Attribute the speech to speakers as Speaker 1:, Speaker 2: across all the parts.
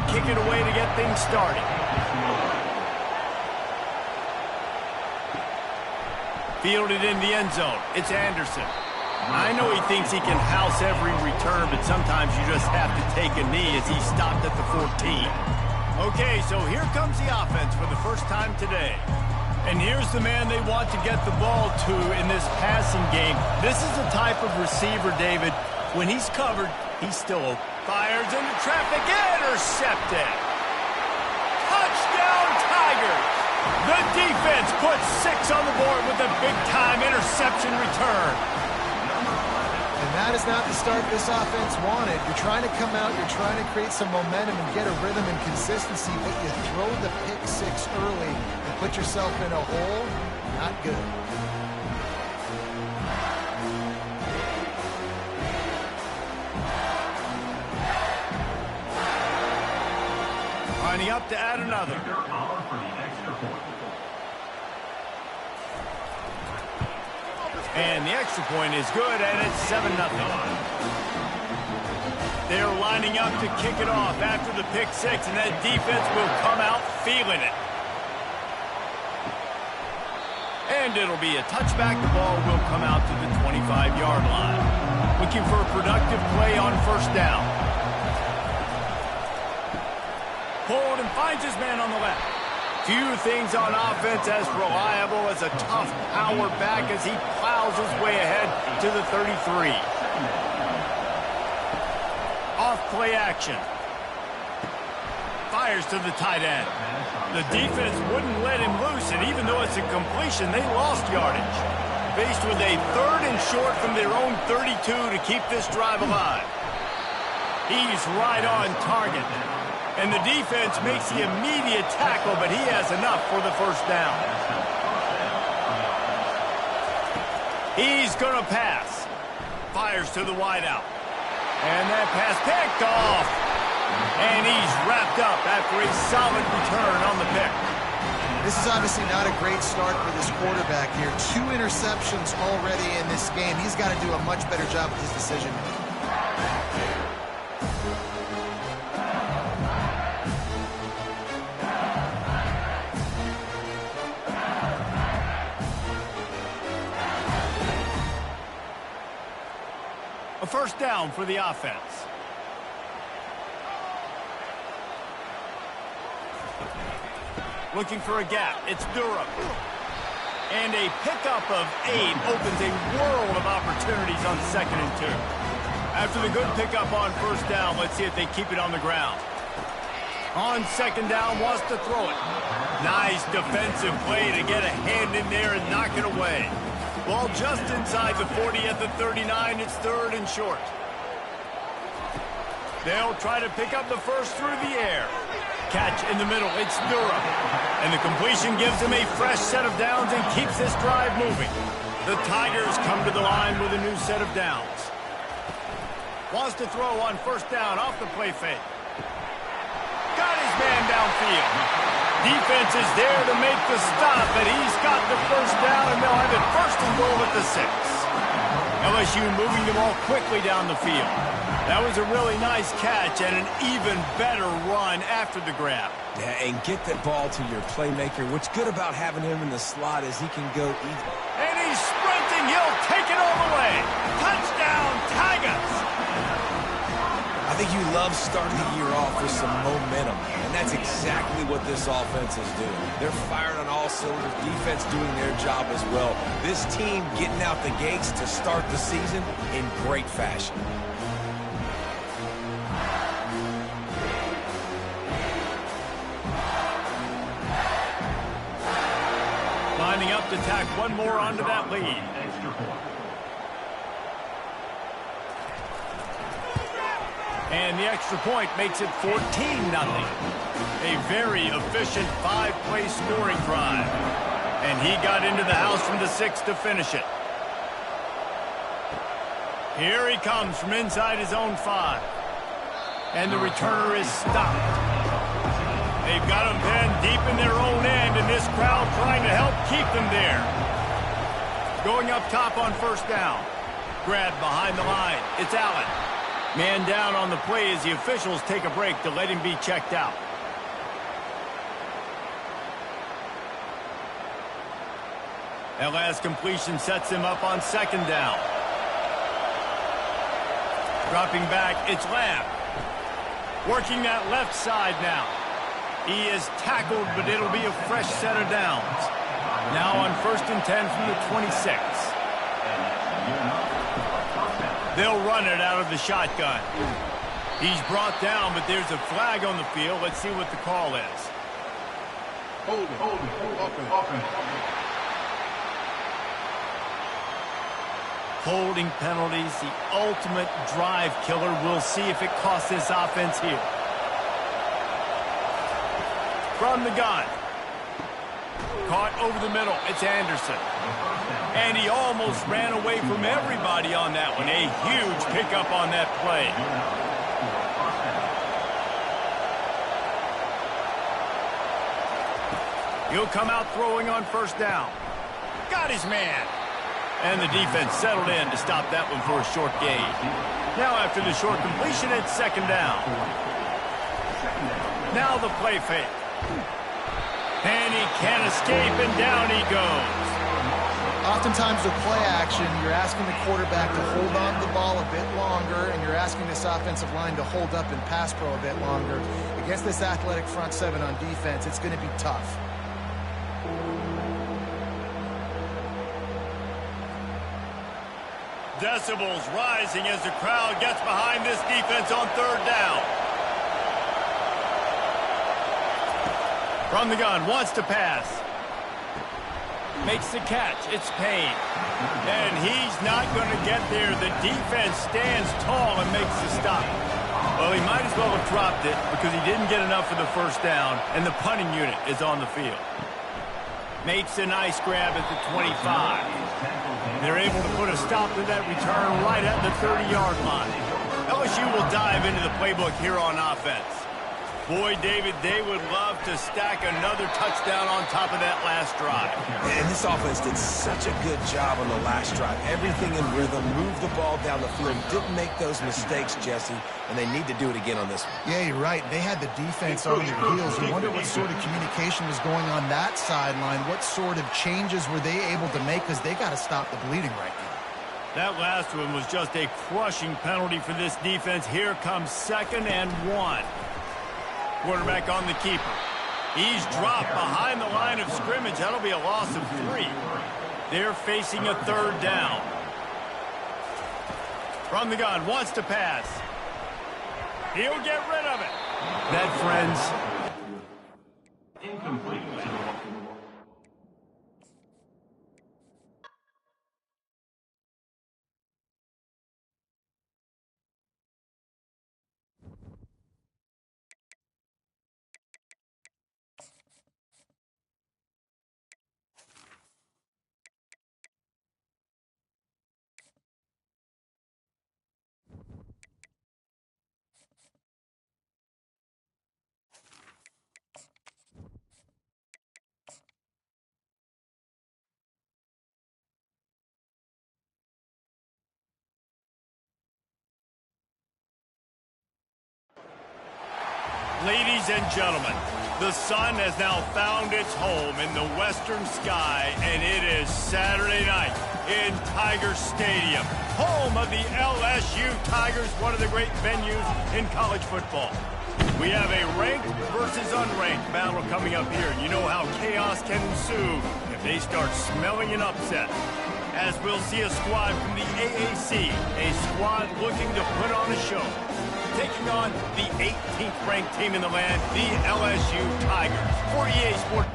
Speaker 1: kick it away to get things started. Fielded in the end zone. It's Anderson. I know he thinks he can house every return, but sometimes you just have to take a knee as he stopped at the 14. Okay, so here comes the offense for the first time today. And here's the man they want to get the ball to in this passing game. This is the type of receiver, David, when he's covered, he's still open. Fires into traffic, intercepted. Touchdown, Tigers. The defense puts 6 on the board with a big-time interception return.
Speaker 2: And that is not the start this offense wanted. You're trying to come out, you're trying to create some momentum and get a rhythm and consistency, but you throw the pick 6 early and put yourself in a hole. Not good.
Speaker 1: Lining up to add another. And the extra point is good, and it's 7-0. They're lining up to kick it off after the pick 6, and that defense will come out feeling it. And it'll be a touchback. The ball will come out to the 25-yard line. Looking for a productive play on first down. Hold and finds his man on the left. Few things on offense as reliable as a tough power back as he plows his way ahead to the 33. Off play action. Fires to the tight end. The defense wouldn't let him loose, and even though it's a completion, they lost yardage. Faced with a 3rd and short from their own 32 to keep this drive alive. He's right on target. And the defense makes the immediate tackle, but he has enough for the first down. He's going to pass. Fires to the wideout. And that pass picked off. And he's wrapped up after a solid return on the pick.
Speaker 2: This is obviously not a great start for this quarterback here. 2 interceptions already in this game. He's got to do a much better job with his decision making.
Speaker 1: A first down for the offense. Looking for a gap. It's Durham. And a pickup of 8 opens a world of opportunities on 2nd and 2. After the good pickup on first down, let's see if they keep it on the ground. On 2nd down, wants to throw it. Nice defensive play to get a hand in there and knock it away. Ball just inside the 40 at the 39. It's 3rd and short. They'll try to pick up the first through the air. Catch in the middle. It's Durham. And the completion gives him a fresh set of downs and keeps this drive moving. The Tigers come to the line with a new set of downs. Wants to throw on first down off the play fake. Got his man downfield. Defense is there to make the stop, but he's got the first down, and they'll have it 1st and goal at the 6. LSU moving the ball quickly down the field. That was a really nice catch and an even better run after the grab.
Speaker 3: Yeah, and get that ball to your playmaker. What's good about having him in the slot is he can go either.
Speaker 1: And he's sprinting. He'll take it all the way. Touchdown, Tigers.
Speaker 3: I think you love starting the year off with some momentum, and that's exactly what this offense is doing. They're firing on all cylinders, defense doing their job as well. This team getting out the gates to start the season in great fashion.
Speaker 1: Lining up to tack one more onto that lead. And the extra point makes it 14-0. A very efficient 5-play scoring drive. And he got into the house from the 6 to finish it. Here he comes from inside his own 5. And the returner is stopped. They've got him pinned deep in their own end, and this crowd trying to help keep them there. Going up top on first down. Grab behind the line. It's Allen. Man down on the play as the officials take a break to let him be checked out. That last completion sets him up on second down. Dropping back, it's Lamb. Working that left side now. He is tackled, but it'll be a fresh set of downs. Now on 1st and 10 from the 26. They'll run it out of the shotgun. He's brought down, but there's a flag on the field. Let's see what the call is. Holding penalties, the ultimate drive killer. We'll see if it costs this offense here. From the gun. Caught over the middle. It's Anderson. And he almost ran away from everybody on that one. A huge pickup on that play. He'll come out throwing on 1st down. Got his man. And the defense settled in to stop that one for a short gain. Now after the short completion, it's 2nd down. Now the play fake. And he can't escape, and down he goes.
Speaker 2: Oftentimes with play action, you're asking the quarterback to hold on to the ball a bit longer, and you're asking this offensive line to hold up in pass pro a bit longer. Against this athletic front seven on defense, it's going to be tough.
Speaker 1: Decibels rising as the crowd gets behind this defense on 3rd down. From the gun, wants to pass. Makes the catch. It's Payne. And he's not going to get there. The defense stands tall and makes the stop. Well, he might as well have dropped it because he didn't get enough for the 1st down, and the punting unit is on the field. Makes a nice grab at the 25. They're able to put a stop to that return right at the 30-yard line. LSU will dive into the playbook here on offense. Boy, David, they would love to stack another touchdown on top of that last drive.
Speaker 3: And this offense did such a good job on the last drive. Everything in rhythm, moved the ball down the field, didn't make those mistakes, Jesse, and they need to do it again on this one.
Speaker 2: Yeah, you're right. They had the defense on their heels. You wonder what sort of communication was going on that sideline. What sort of changes were they able to make, because they got to stop the bleeding right now.
Speaker 1: That last one was just a crushing penalty for this defense. Here comes 2nd and 1. Quarterback on the keeper. He's dropped behind the line of scrimmage. That'll be a loss of 3. They're facing a 3rd down. From the gun, wants to pass. He'll get rid of it. That, friends, incomplete. Ladies and gentlemen, the sun has now found its home in the western sky, and it is Saturday night in Tiger Stadium, home of the LSU Tigers, one of the great venues in college football. We have a ranked versus unranked battle coming up here, and you know how chaos can ensue if they start smelling an upset. As we'll see a squad from the AAC, a squad looking to put on a show, taking on the 18th ranked team in the land, the LSU Tigers. For EA Sports.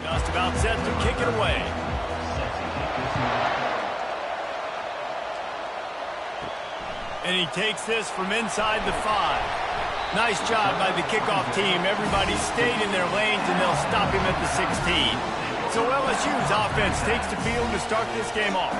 Speaker 1: Just about set to kick it away. And he takes this from inside the 5. Nice job by the kickoff team. Everybody stayed in their lanes, and they'll stop him at the 16. So LSU's offense takes the field to start this game off.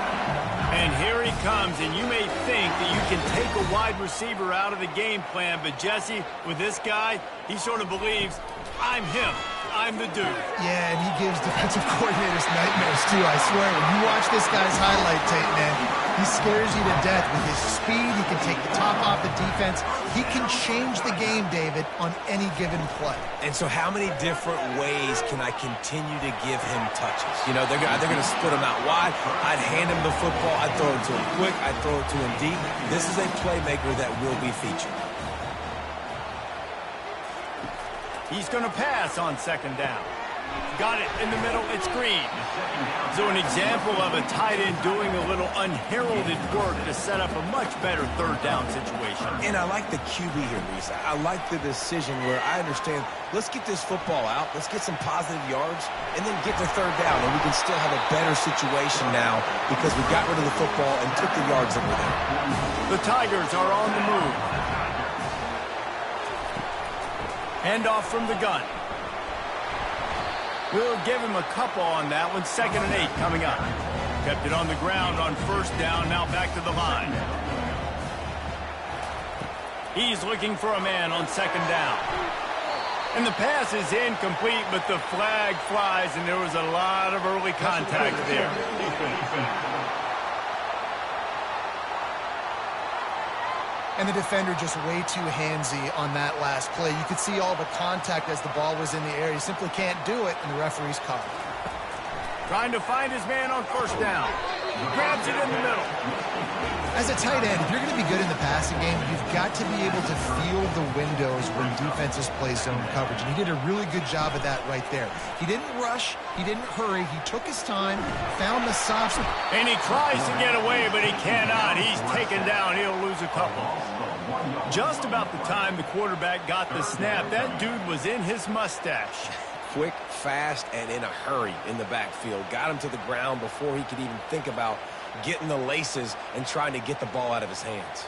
Speaker 1: And here he comes, and you may think that you can take a wide receiver out of the game plan, but Jesse, with this guy, he sort of believes, I'm him. I'm the dude.
Speaker 2: Yeah, and he gives defensive coordinators nightmares, too, I swear. When you watch this guy's highlight tape, man, he scares you to death with his speed. He can take the top off the defense. He can change the game, David, on any given play.
Speaker 3: And so how many different ways can I continue to give him touches? You know, they're going to split him out wide. I'd hand him the football. I'd throw it to him quick. I'd throw it to him deep. This is a playmaker that will be featured.
Speaker 1: He's going to pass on second down. Got it in the middle. It's Green. So an example of a tight end doing a little unheralded work to set up a much better third down situation.
Speaker 3: And I like the QB here, Reese. I like the decision where I understand, let's get this football out, let's get some positive yards, and then get to third down, and we can still have a better situation now because we got rid of the football and took the yards that were there.
Speaker 1: The Tigers are on the move. Handoff from the gun. We'll give him a couple on that one. 2nd and 8 coming up. Kept it on the ground on first down. Now back to the line. He's looking for a man on second down. And the pass is incomplete, but the flag flies, and there was a lot of early contact there.
Speaker 2: And the defender just way too handsy on that last play. You could see all the contact as the ball was in the air. He simply can't do it, and the referee's caught it.
Speaker 1: Trying to find his man on first down. Grabs it in the middle.
Speaker 2: As a tight end, if you're going to be good in the passing game, you've got to be able to feel the windows when defenses play zone coverage. And he did a really good job of that right there. He didn't rush. He didn't hurry. He took his time, found the soft spot.
Speaker 1: And he tries to get away, but he cannot. He's taken down. He'll lose a couple. Just about the time the quarterback got the snap, that dude was in his mustache.
Speaker 3: Quick, fast, and in a hurry in the backfield. Got him to the ground before he could even think about getting the laces and trying to get the ball out of his hands.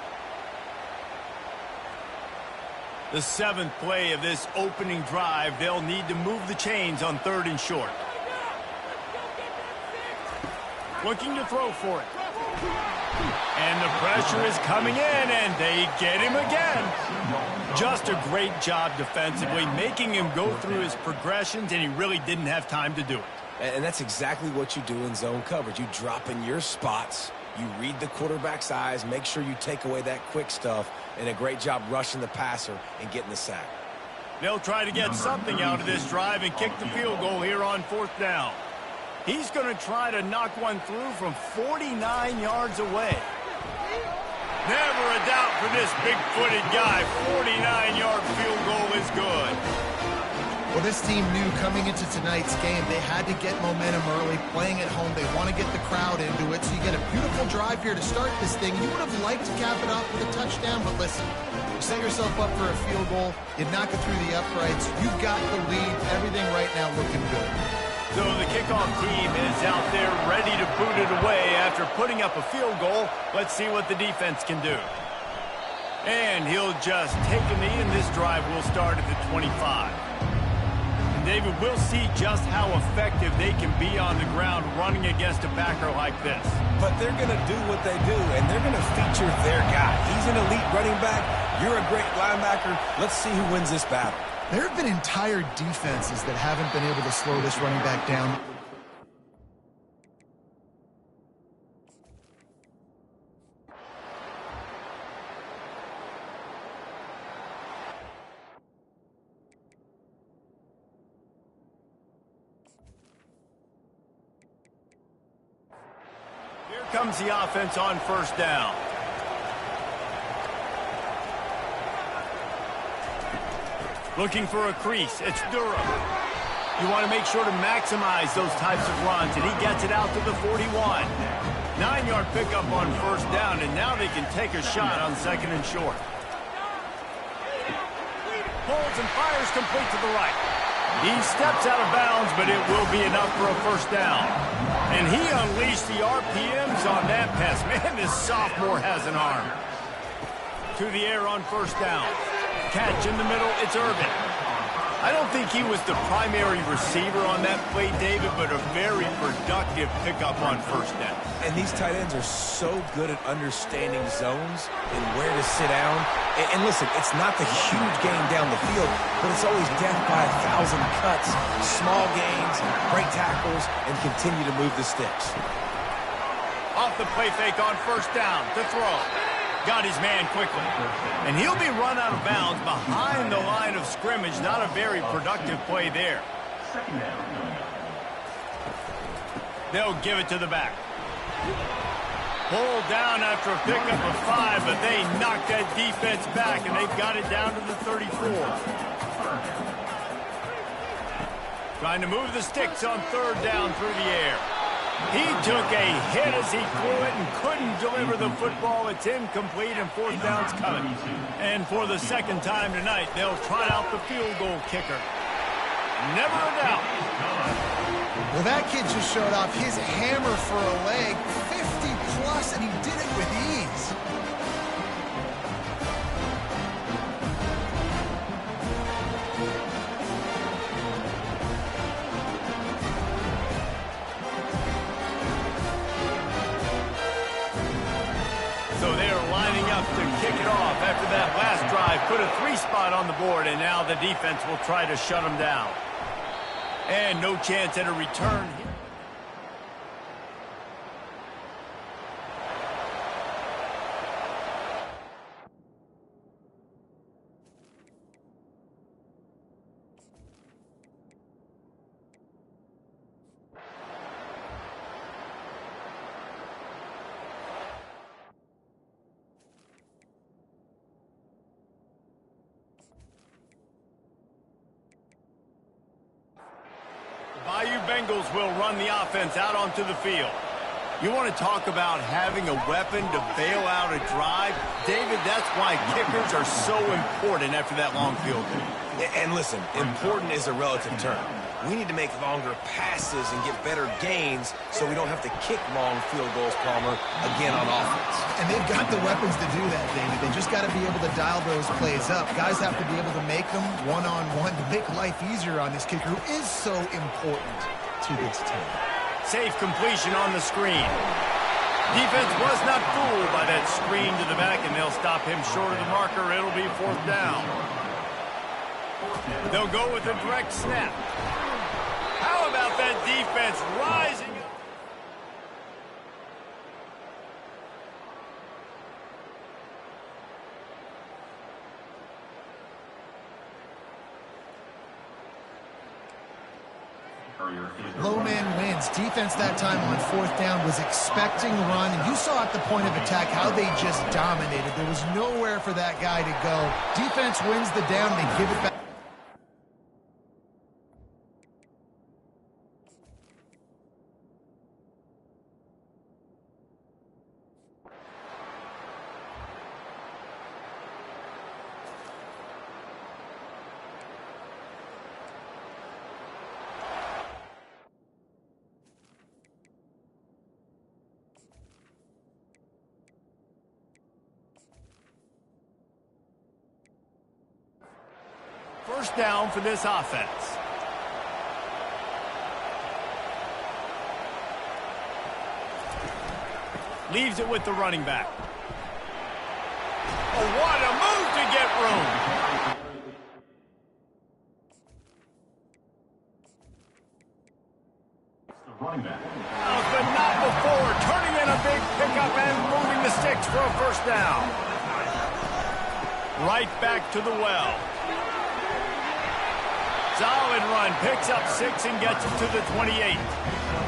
Speaker 1: The 7th play of this opening drive, they'll need to move the chains on 3rd and short. Looking to throw for it. And the pressure is coming in, and they get him again. Just a great job defensively, making him go through his progressions, and he really didn't have time to do it.
Speaker 3: And that's exactly what you do in zone coverage. You drop in your spots, you read the quarterback's eyes, make sure you take away that quick stuff, and a great job rushing the passer and getting the sack.
Speaker 1: They'll try to get something out of this drive and kick the field goal here on 4th down. He's going to try to knock one through from 49 yards away. Never a doubt for this big-footed guy. 49-yard field goal is good.
Speaker 2: Well, this team knew coming into tonight's game they had to get momentum early, playing at home. They want to get the crowd into it, so you get a beautiful drive here to start this thing. You would have liked to cap it off with a touchdown, but listen, you set yourself up for a field goal, you knock it through the uprights, you've got the lead, everything right now looking good.
Speaker 1: So the kickoff team is out there ready to boot it away after putting up a field goal. Let's see what the defense can do. And he'll just take a knee, and this drive will start at the 25. David, we'll see just how effective they can be on the ground running against a backer like this.
Speaker 3: But they're going to do what they do, and they're going to feature their guy. He's an elite running back. You're a great linebacker. Let's see who wins this battle.
Speaker 2: There have been entire defenses that haven't been able to slow this running back down.
Speaker 1: Comes the offense on first down. Looking for a crease. It's Durham. You want to make sure to maximize those types of runs, and he gets it out to the 41. 9-yard pickup on first down, and now they can take a shot on 2nd and short. Pulls and fires complete to the right. He steps out of bounds, but it will be enough for a first down. And he unleashed the RPMs on that pass. Man, this sophomore has an arm. To the air on first down. Catch in the middle, it's Irvin. I don't think he was the primary receiver on that play, David, but a very productive pickup on first down.
Speaker 3: And these tight ends are so good at understanding zones and where to sit down. And listen, it's not the huge game down the field, but it's always death by 1,000 cuts, small gains, break tackles, and continue to move the sticks.
Speaker 1: Off the play fake on first down to throw. Got his man quickly. And he'll be run out of bounds behind the line of scrimmage. Not a very productive play there. They'll give it to the back. Pulled down after a pickup of 5, but they knocked that defense back, and they've got it down to the 34. Trying to move the sticks on third down through the air. He took a hit as he threw it and couldn't deliver the football. It's incomplete, and fourth down's coming. And for the second time tonight, they'll try out the field goal kicker. Never a doubt.
Speaker 2: Well, that kid just showed off his hammer for a leg, 50-plus, and he did it with ease.
Speaker 1: So they are lining up to kick it off after that last drive. Put a 3-spot on the board, and now the defense will try to shut them down. And no chance at a return here. Bayou Bengals will run the offense out onto the field. You want to talk about having a weapon to bail out a drive? David, that's why kickers are so important after that long field goal.
Speaker 3: And listen, important is a relative term. We need to make longer passes and get better gains so we don't have to kick long field goals, Palmer, again on offense.
Speaker 2: And they've got the weapons to do that, David. They just got to be able to dial those plays up. Guys have to be able to make them one-on-one to make life easier on this kicker who is so important to this team.
Speaker 1: Safe completion on the screen. Defense was not fooled by that screen to the back, and they'll stop him short of the marker. It'll be fourth down. They'll go with a direct snap. How about that defense rising up?
Speaker 2: Low man wins. Defense that time on fourth down was expecting a run. And you saw at the point of attack how they just dominated. There was nowhere for that guy to go. Defense wins the down. They give it back.
Speaker 1: First down for this offense. Leaves it with the running back. Oh, what a move to get room. But not before. Turning in a big pickup and moving the sticks for a first down. Right back to the well. Solid run, picks up 6 and gets it to the 28.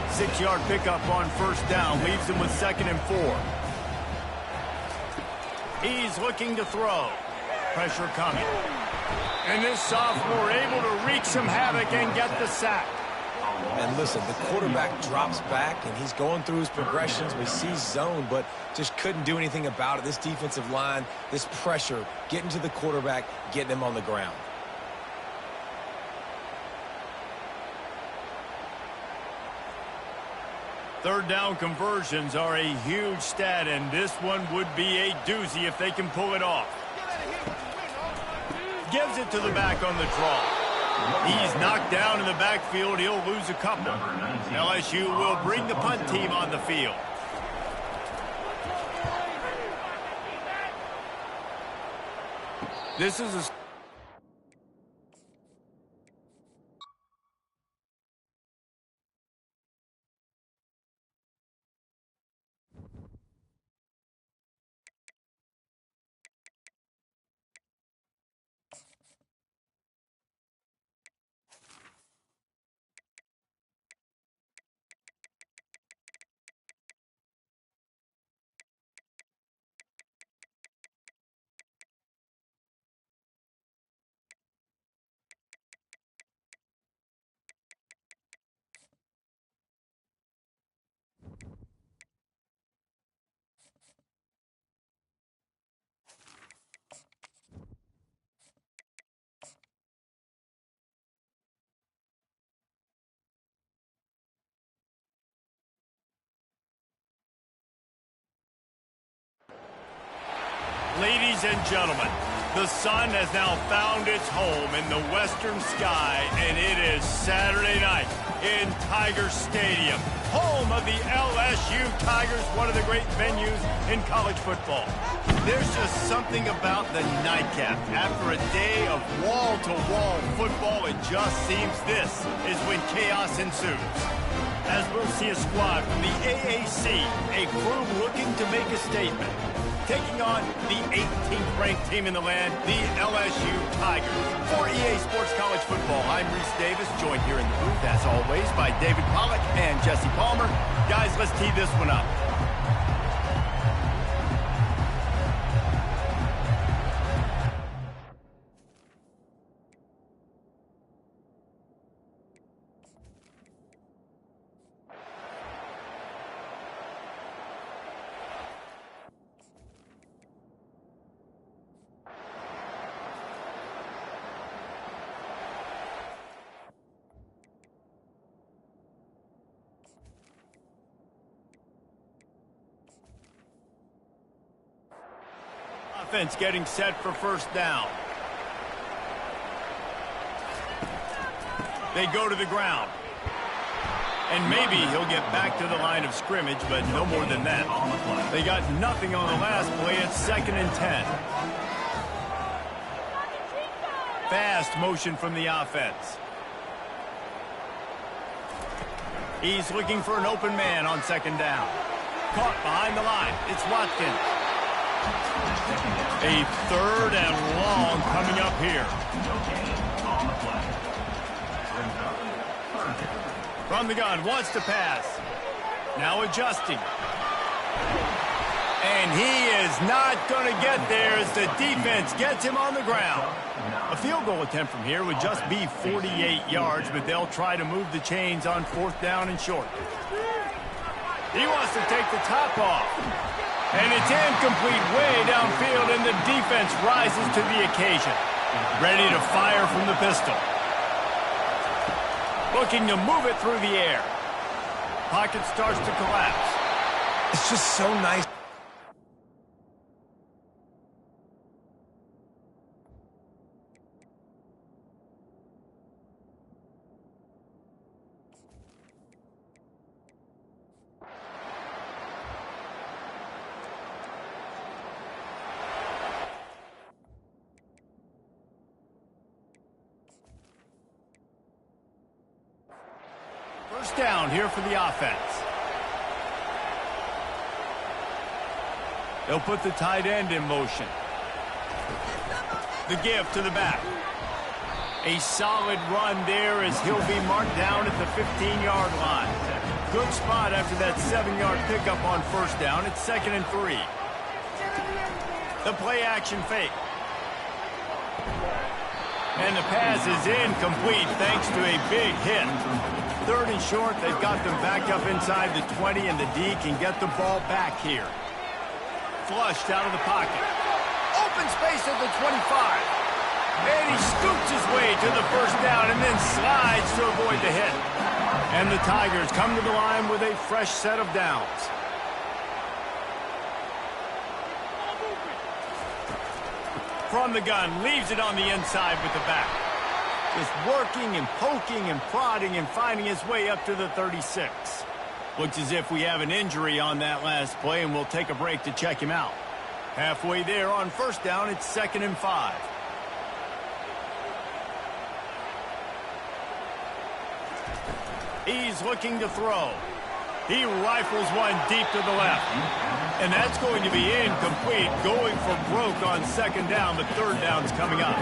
Speaker 1: 6-yard pickup on first down, leaves him with 2nd and 4. He's looking to throw. Pressure coming. And this sophomore able to wreak some havoc and get the sack.
Speaker 3: And listen, the quarterback drops back, and he's going through his progressions. We see zone, but just couldn't do anything about it. This defensive line, this pressure, getting to the quarterback, getting him on the ground.
Speaker 1: Third down conversions are a huge stat, and this one would be a doozy if they can pull it off. Gives it to the back on the draw. He's knocked down in the backfield. He'll lose a couple. LSU will bring the punt team on the field. This is a... Ladies and gentlemen, the sun has now found its home in the western sky, and it is Saturday night in Tiger Stadium, home of the LSU Tigers, one of the great venues in college football. There's just something about the nightcap. After a day of wall-to-wall football, it just seems this is when chaos ensues. As we'll see a squad from the AAC, a crew looking to make a statement, taking on the 18th ranked team in the land, the LSU Tigers. For EA Sports College Football, I'm Reese Davis, joined here in the booth, as always, by David Pollack and Jesse Palmer. Guys, let's tee this one up. Offense getting set for first down. They go to the ground. And maybe he'll get back to the line of scrimmage, but no more than that. They got nothing on the last play. It's 2nd and 10. Fast motion from the offense. He's looking for an open man on 2nd down. Caught behind the line. It's Watkins. A 3rd and long coming up here. From the gun, wants to pass. Now adjusting. And he is not going to get there as the defense gets him on the ground. A field goal attempt from here would just be 48 yards, but they'll try to move the chains on 4th down and short. He wants to take the top off. And it's incomplete way downfield, and the defense rises to the occasion. Ready to fire from the pistol. Looking to move it through the air. Pocket starts to collapse.
Speaker 3: It's just so nice.
Speaker 1: First down here for the offense. They'll put the tight end in motion. The give to the back. A solid run there as he'll be marked down at the 15-yard line. Good spot after that 7-yard pickup on first down. It's 2nd and 3. The play action fake. And the pass is incomplete thanks to a big hit. 3rd and short, they've got them back up inside the 20, and the D can get the ball back here. Flushed out of the pocket. Open space at the 25. And he scoots his way to the first down and then slides to avoid the hit. And the Tigers come to the line with a fresh set of downs. From the gun, leaves it on the inside with the back. Just working and poking and prodding and finding his way up to the 36. Looks as if we have an injury on that last play, and we'll take a break to check him out. Halfway there on first down, it's 2nd and 5. He's looking to throw. He rifles one deep to the left. And that's going to be incomplete, going for broke on 2nd down, but 3rd down's coming up.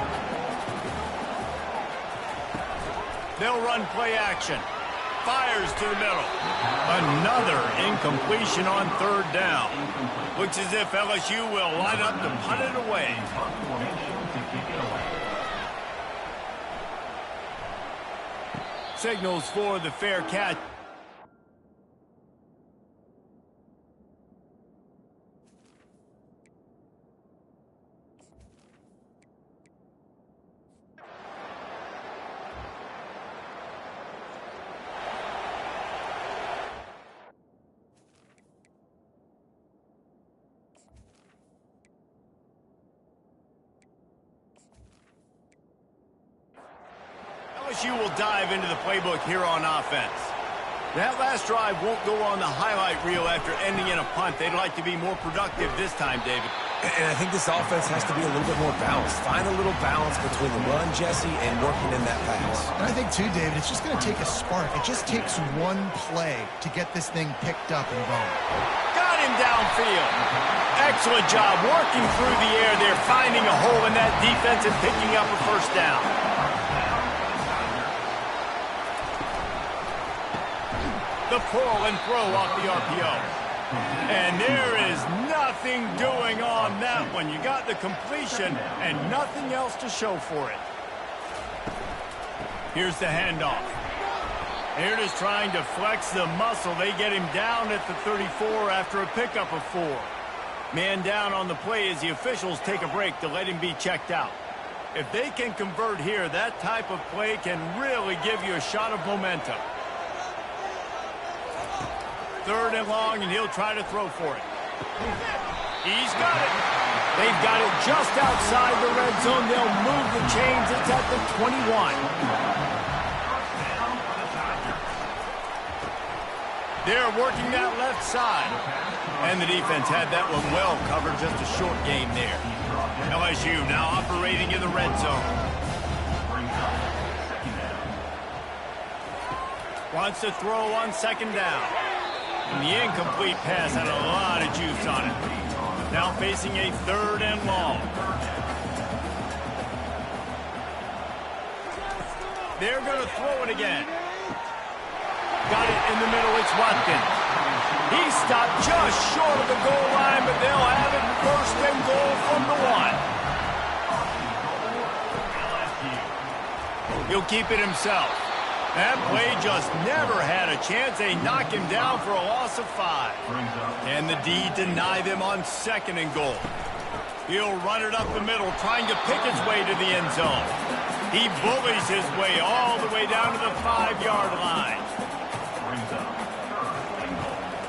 Speaker 1: They'll run play action. Fires to the middle. Another incompletion on 3rd down. Looks as if LSU will line up to punt it away. Signals for the fair catch. LSU will dive into the playbook here on offense. That last drive won't go on the highlight reel after ending in a punt. They'd like to be more productive this time, David.
Speaker 3: And I think this offense has to be a little bit more balanced. Find a little balance between the run, Jesse, and working in that pass.
Speaker 2: And I think, too, David, it's just going to take a spark. It just takes one play to get this thing picked up and going.
Speaker 1: Got him downfield. Excellent job working through the air there, finding a hole in that defense and picking up a first down. The pull and throw off the RPO. And there is nothing doing on that one. You got the completion and nothing else to show for it. Here's the handoff. They're just trying to flex the muscle. They get him down at the 34 after a pickup of 4. Man down on the play as the officials take a break to let him be checked out. If they can convert here, that type of play can really give you a shot of momentum. 3rd and long, and he'll try to throw for it. He's got it. They've got it just outside the red zone. They'll move the chains. It's at the 21. They're working that left side. And the defense had that one well covered. Just a short game there. LSU now operating in the red zone. Wants to throw on 2nd down. And the incomplete pass had a lot of juice on it. Now facing a 3rd and long. They're going to throw it again. Got it in the middle. It's Watkins. He stopped just short of the goal line, but they'll have it 1st and goal from the 1. He'll keep it himself. That play just never had a chance. They knock him down for a loss of 5. And the D deny them on 2nd and goal. He'll run it up the middle, trying to pick his way to the end zone. He bullies his way all the way down to the 5-yard line.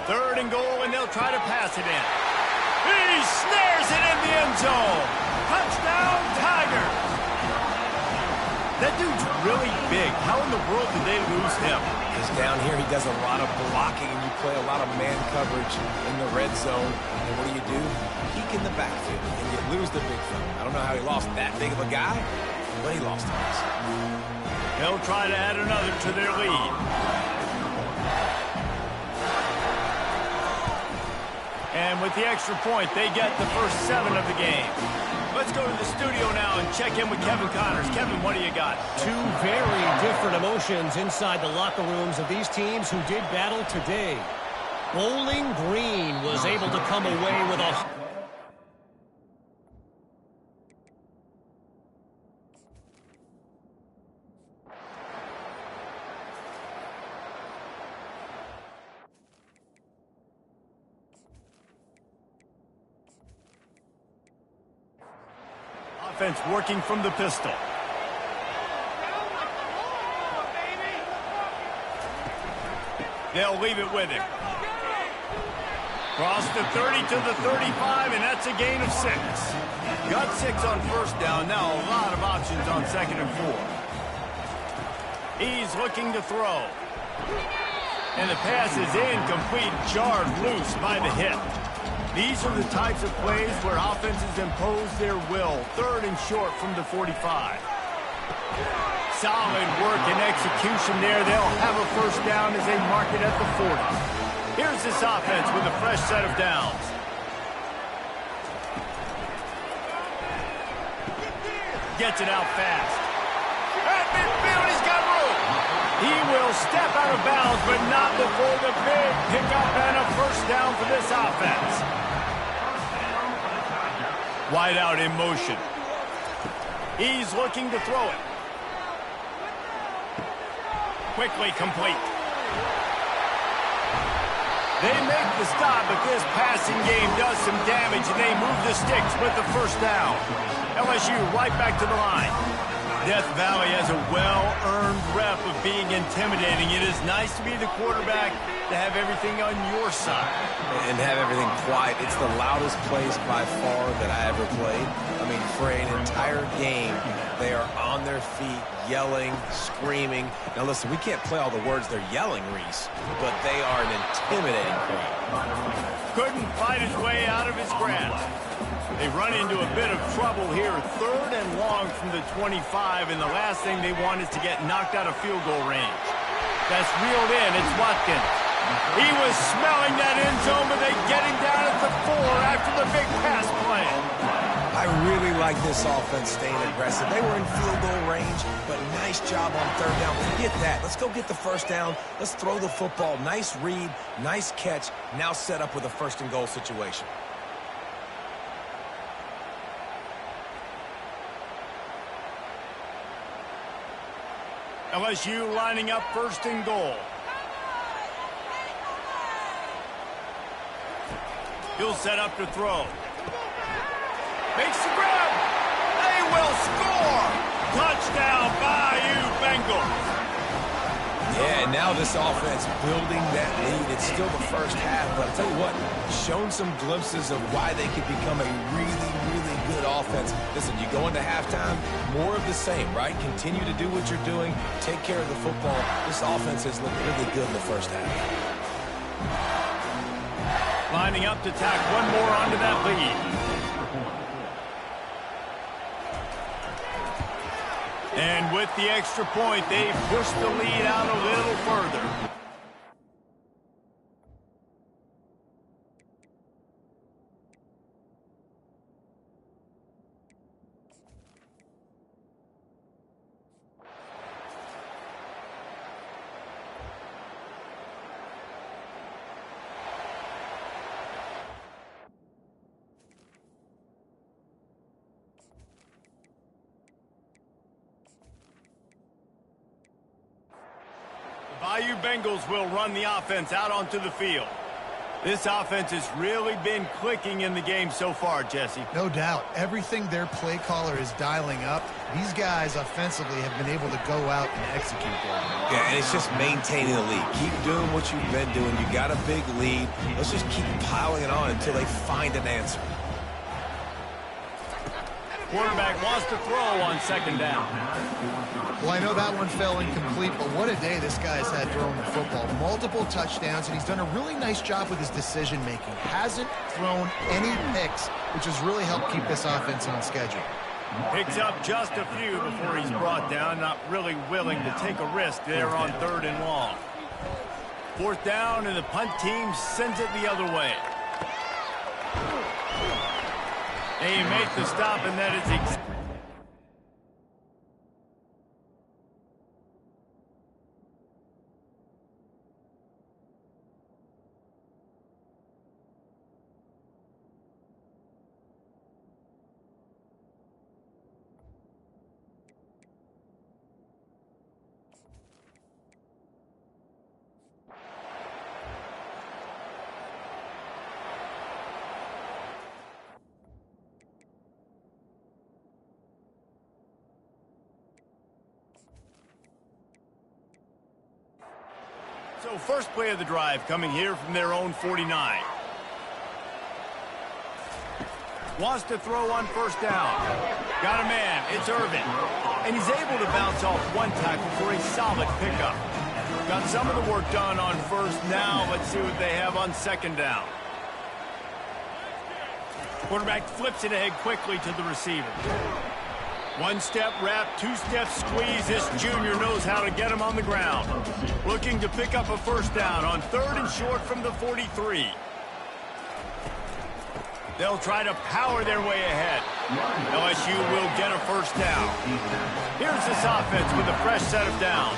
Speaker 1: 3rd and goal, and they'll try to pass it in. He snares it in the end zone. Touchdown, Tigers. That dude's really big. How in the world did they lose him?
Speaker 3: Because down here he does a lot of blocking, and you play a lot of man coverage in the red zone. And what do? Peek in the backfield, and you lose the big fella. I don't know how he lost that big of a guy, but he lost him.
Speaker 1: They'll try to add another to their lead. And with the extra point, they get the first 7 of the game. Let's go to the studio now and check in with Kevin Connors. Kevin, what do you got?
Speaker 4: 2 very different emotions inside the locker rooms of these teams who did battle today. Bowling Green was able to come away with a...
Speaker 1: Offense working from the pistol. They'll leave it with him. Cross the 30 to the 35, and that's a gain of 6. Got 6 on first down. Now a lot of options on 2nd and 4. He's looking to throw. And the pass is incomplete, jarred loose by the hip. These are the types of plays where offenses impose their will. 3rd and short from the 45. Solid work and execution there. They'll have a first down as they mark it at the 40. Here's this offense with a fresh set of downs. Gets it out fast. At midfield, he's got room. He will step out of bounds, but not before the big pickup and a first down for this offense. Wide out in motion. He's looking to throw it. Quickly complete. They make the stop, but this passing game does some damage, and they move the sticks with the first down. LSU right back to the line. Death Valley has a well-earned rep of being intimidating. It is nice to be the quarterback, to have everything on your side.
Speaker 3: And have everything quiet. It's the loudest place by far that I ever played. I mean, for an entire game, they are on their feet, yelling, screaming. Now listen, we can't play all the words they're yelling, Reese, but they are an intimidating crowd.
Speaker 1: Couldn't fight his way out of his grasp. They run into a bit of trouble here. 3rd and long from the 25, and the last thing they want is to get knocked out of field goal range. That's reeled in. It's Watkins. He was smelling that end zone, but they get him down at the 4 after the big pass play.
Speaker 3: I really like this offense staying aggressive. They were in field goal range, but nice job on 3rd down. Forget that. Let's go get the first down. Let's throw the football. Nice read, nice catch. Now set up with a 1st and goal situation.
Speaker 1: LSU lining up 1st and goal. He'll set up to throw. Makes the grab. They will score. Touchdown, Bayou Bengals.
Speaker 3: Yeah, and now this offense building that lead. It's still the first half, but I'll tell you what, shown some glimpses of why they could become a really, really good offense. Listen, you go into halftime, more of the same, right? Continue to do what you're doing, take care of the football. This offense has looked really good in the first half.
Speaker 1: Lining up to tack one more onto that lead. And with the extra point, they push the lead out a little further. Bayou Bengals will run the offense out onto the field. This offense has really been clicking in the game so far, Jesse.
Speaker 2: No doubt. Everything their play caller is dialing up, these guys offensively have been able to go out and execute there.
Speaker 3: Yeah, and it's just maintaining the lead. Keep doing what you've been doing. You got a big lead. Let's just keep piling it on until they find an answer.
Speaker 1: Quarterback wants to throw on 2nd down.
Speaker 2: Well, I know that one fell incomplete, but what a day this guy's had throwing the football. Multiple touchdowns, and he's done a really nice job with his decision-making. Hasn't thrown any picks, which has really helped keep this offense on schedule.
Speaker 1: Picks up just a few before he's brought down. Not really willing to take a risk there on 3rd and long. 4th down, and the punt team sends it the other way. They make the stop, and that is So first play of the drive coming here from their own 49. Wants to throw on 1st down. Got a man. It's Irvin. And he's able to bounce off one tackle for a solid pickup. Got some of the work done on 1st. Now let's see what they have on 2nd down. Quarterback flips it ahead quickly to the receiver. One-step wrap, two-step squeeze. This junior knows how to get him on the ground. Looking to pick up a first down on 3rd and short from the 43. They'll try to power their way ahead. LSU will get a first down. Here's this offense with a fresh set of downs.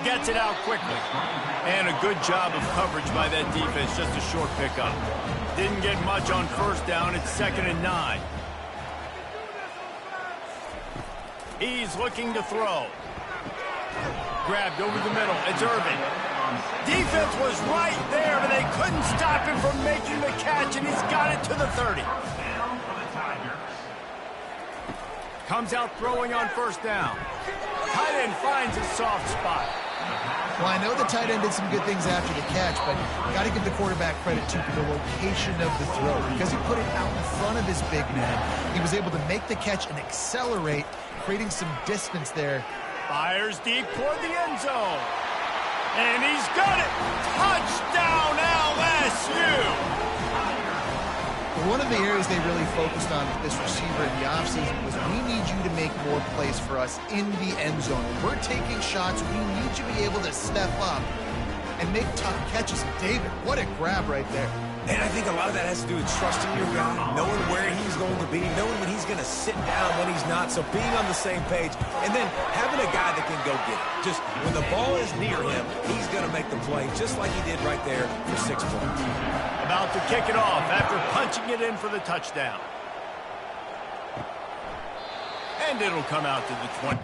Speaker 1: Gets it out quickly. And a good job of coverage by that defense. Just a short pickup. Didn't get much on first down. It's 2nd and 9. He's looking to throw. Grabbed over the middle. It's Irvin. Defense was right there, but they couldn't stop him from making the catch, and he's got it to the 30. Comes out throwing on first down. Tight end finds a soft spot.
Speaker 2: Well, I know the tight end did some good things after the catch, but you got to give the quarterback credit to the location of the throw. Because he put it out in front of his big man, he was able to make the catch and accelerate, creating some distance there.
Speaker 1: Fires deep toward the end zone. And he's got it! Touchdown, LSU!
Speaker 2: One of the areas they really focused on with this receiver in the offseason was we need you to make more plays for us in the end zone. When we're taking shots, we need you to be able to step up and make tough catches. David, what a grab right there.
Speaker 3: And I think a lot of that has to do with trusting your guy, knowing where he's going to be, knowing when he's going to sit down, when he's not, so being on the same page, and then having a guy that can go get it. Just when the ball is near him, he's going to make the play, just like he did right there for 6 points.
Speaker 1: About to kick it off after punching it in for the touchdown. And it'll come out to the 20.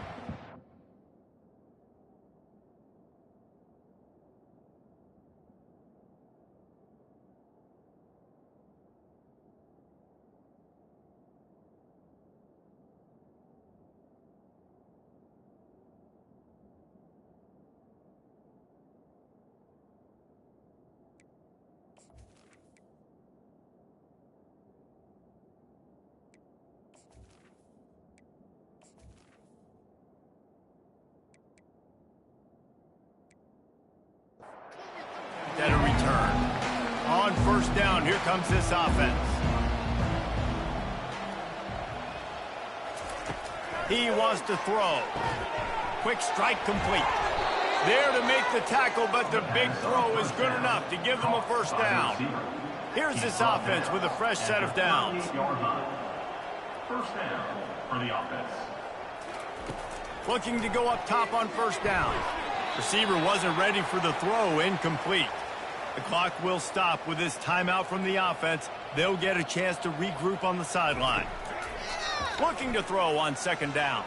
Speaker 1: At a return. On first down, here comes this offense. He wants to throw. Quick strike complete. There to make the tackle, but the big throw is good enough to give them a first down. Here's this offense with a fresh set of downs.
Speaker 5: First down for the offense.
Speaker 1: Looking to go up top on first down. Receiver wasn't ready for the throw, incomplete. The clock will stop with this timeout from the offense. They'll get a chance to regroup on the sideline. Looking to throw on second down.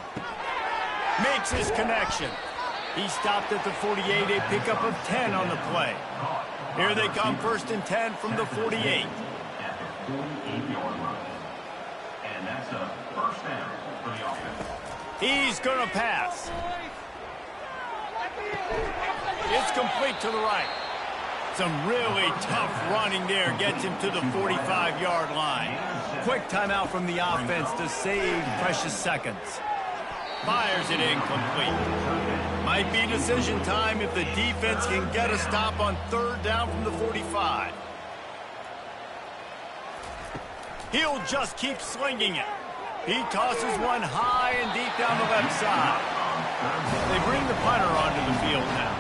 Speaker 1: Makes his connection. He stopped at the 48, a pickup of 10 on the play. Here they come, 1st and 10 from the 48.
Speaker 5: At the 48-yard line. And that's a first down for the offense.
Speaker 1: He's going to pass. It's complete to the right. Some really tough running there gets him to the 45-yard line. Quick timeout from the offense to save precious seconds. Fires it incomplete. Might be decision time if the defense can get a stop on 3rd down from the 45. He'll just keep slinging it. He tosses one high and deep down the left side. They bring the punter onto the field now.